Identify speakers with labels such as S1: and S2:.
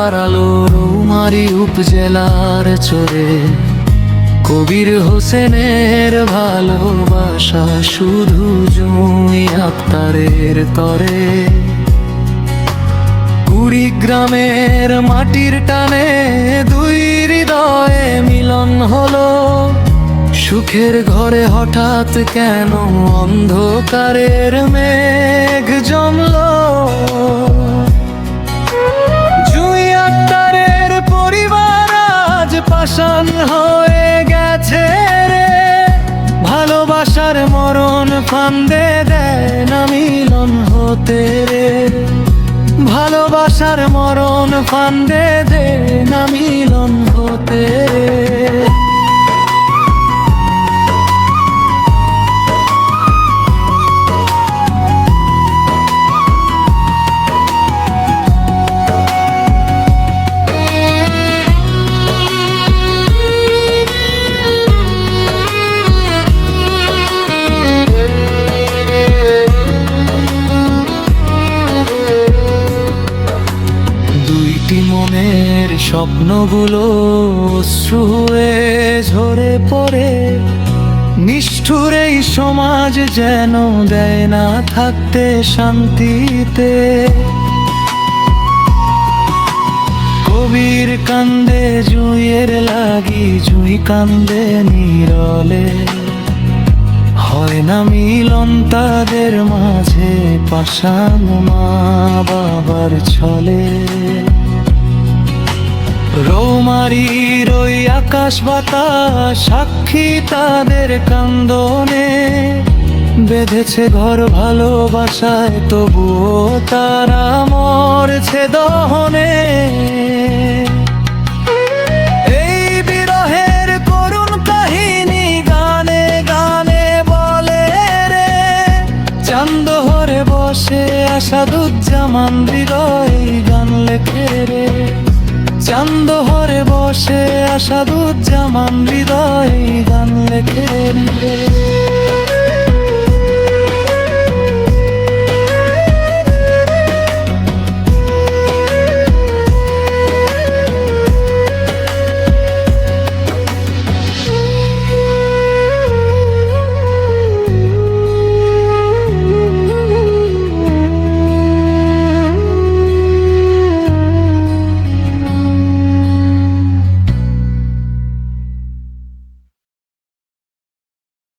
S1: হারালো রৌমারী উপজেলার চরে। কবির হোসেনের ভালোবাসা শুধু জুঁই আক্তারের তরে। কুড়িগ্রামের মাটির টানে দুই হৃদয়ে মিলন হলো। সুখের ঘরে হঠাৎ কেন অন্ধকারের মেঘ জমলো। জুঁই আক্তারের পরিবার আজ পাষাণ হয়ে গেছে রে। ভালোবাসার মরণ ফান্দে দেয় না মিলন হতে রে। ভালোবাসার মরণ ফান্দে দেয় না মিলন হতে রে। মনের স্বপ্নগুলো অশ্রু হয়ে ঝরে পড়ে। নিষ্ঠুর এই সমাজ যেন দেয় না থাকতে শান্তিতে। কবির কান্দে জুঁইয়ের লাগি জুঁই কান্দে নীরলে। হয় না মিলন তাদের মাঝে পাষাণ মা বাবার ছলে। রৌমারীর ওই আকাশ বাতাস সাক্ষী তাদের কান্দনে। বেঁধেছে ঘর ভালোবাসায় তবুও তারা মরছে দহনে। এই বিরহের করুণ কাহিনী গানে গানে বলে রে। চান্দহরে বসে আসাদুজ্জামান হৃদয় গান লেখে রে। চান্দহরে বসে আসাদুজ্জামান হৃদয় গান লেখে রে।